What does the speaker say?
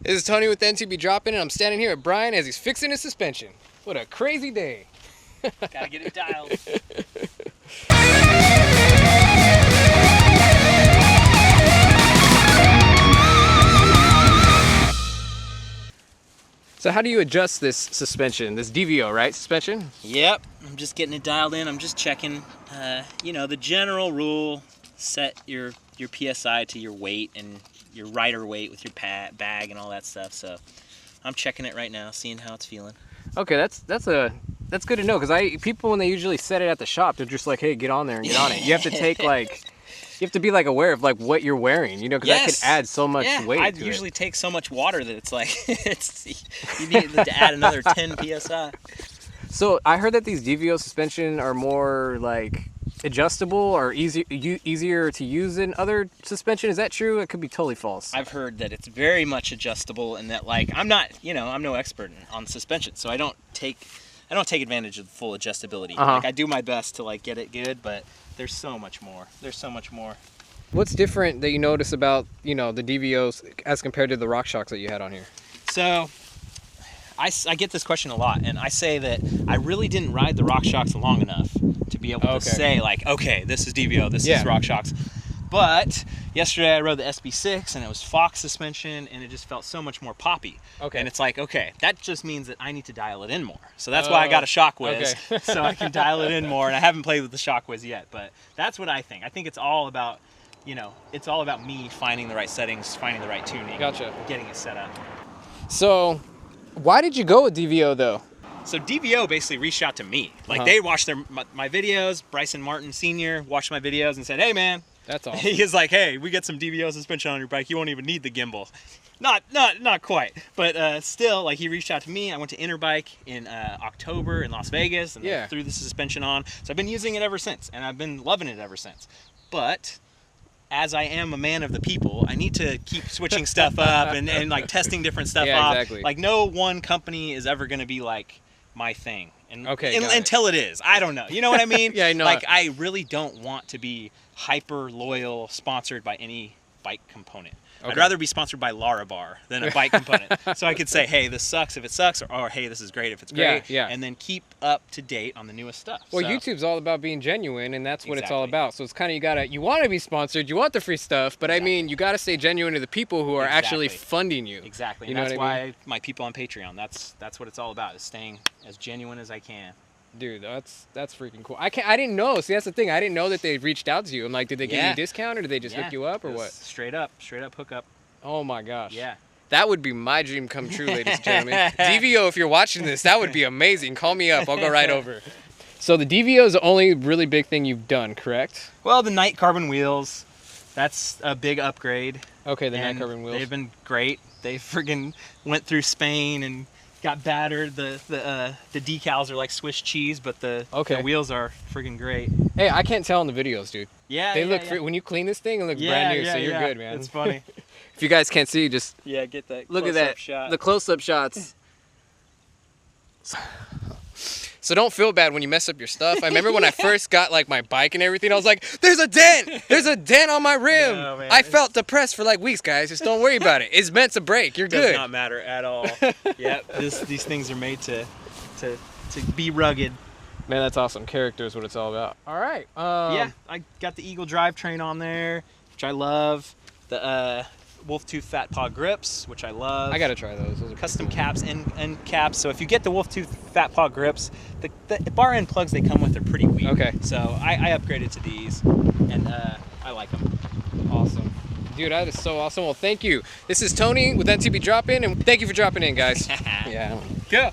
This is Tony with NTB Dropping, and I'm standing here with Brian as he's fixing his suspension. What a crazy day. Gotta get it dialed. So how do you adjust this suspension, this DVO, right, suspension? Yep, I'm just getting it dialed in. I'm just checking, you know, the general rule, set your PSI to your weight and your rider weight with your bag and all that stuff. So I'm checking it right now, seeing how it's feeling. Okay, that's good to know, because people, when they usually set it at the shop, they're just like, hey, get on there and get on it. You have to take you have to be aware of aware you're wearing, you know, because that could add so much weight to it. I usually take so much water that it's like, you need to add another 10 PSI. So I heard that these DVO suspension are more adjustable or easier to use than other suspension. Is that true? It could be totally false. I've heard that it's very much adjustable, and that I'm not, I'm no expert on suspension, so I don't take advantage of the full adjustability. I do my best to get it good, but there's so much more. There's so much more. What's different that you notice about, the DVOs as compared to the Shox that you had on here? So I get this question a lot, and I say that I really didn't ride the Shox long enough to be able to say okay, this is DVO, this is Shox. But yesterday I rode the SB6 and it was Fox suspension, and it just felt so much more poppy. Okay. And it's okay, that just means that I need to dial it in more. So that's why I got a Shockwiz, so I can dial it in more. And I haven't played with the Shockwiz yet, but that's what I think. I think it's all about, it's all about me finding the right settings, finding the right tuning, getting it set up. So why did you go with DVO though? So DVO basically reached out to me. They watched my videos. Bryson Martin Sr. watched my videos and said, hey man, that's awesome. He is like, hey, we get some DVO suspension on your bike. You won't even need the gimbal. Not quite, but still, he reached out to me. I went to Interbike in October in Las Vegas, and they threw the suspension on. So I've been using it ever since, and I've been loving it ever since. But as I am a man of the people, I need to keep switching stuff up and testing different stuff off. Exactly. No one company is ever going to be my thing. And until it is. I don't know. You know what I mean? Yeah, I know. I really don't want to be hyper loyal sponsored by any bike component. I'd rather be sponsored by Larabar than a bike component. So I could say, hey, this sucks if it sucks, or hey, this is great if it's great. Yeah. And then keep up to date on the newest stuff. Well, YouTube's all about being genuine, and that's what it's all about. So it's kind of, you want to be sponsored, you want the free stuff, but I mean, you got to stay genuine to the people who are actually funding you. Exactly. You know that's why my people on Patreon, that's what it's all about, is staying as genuine as I can. Dude, that's freaking cool. I didn't know. See, that's the thing. I didn't know that they reached out to you. I'm like, did they give you a discount, or did they just hook you up, or what? Straight up hookup. Oh my gosh. Yeah. That would be my dream come true, ladies and gentlemen. DVO, if you're watching this, that would be amazing. Call me up. I'll go right over. So the DVO is the only really big thing you've done, correct? Well, the night carbon wheels, that's a big upgrade. Okay, the night carbon wheels. They've been great. They friggin' went through Spain and got battered. The decals are like Swiss cheese, but the wheels are friggin' great. Hey, I can't tell in the videos, dude. Yeah, they look when you clean this thing, it looks brand new. So you're good, man. It's funny. If you guys can't see, just get that. Look at that shot. The close-up shots. So don't feel bad when you mess up your stuff. I remember when I first got my bike and everything, I was like, there's a dent! There's a dent on my rim! No, man, I felt depressed for weeks, guys. Just don't worry about it. It's meant to break. You're good. Does not matter at all. Yep, these things are made to be rugged. Man, that's awesome. Character is what it's all about. All right. Yeah, I got the Eagle drivetrain on there, which I love. The Wolf Tooth Fat Paw grips, which I love. I gotta try those. Those are custom caps and caps. So if you get the Wolf Tooth Fat Paw grips, the bar end plugs they come with are pretty weak. Okay. So I upgraded to these, and I like them. Awesome. Dude, that is so awesome. Well, thank you. This is Tony with NTB Drop In, and thank you for dropping in, guys. Yeah. Go.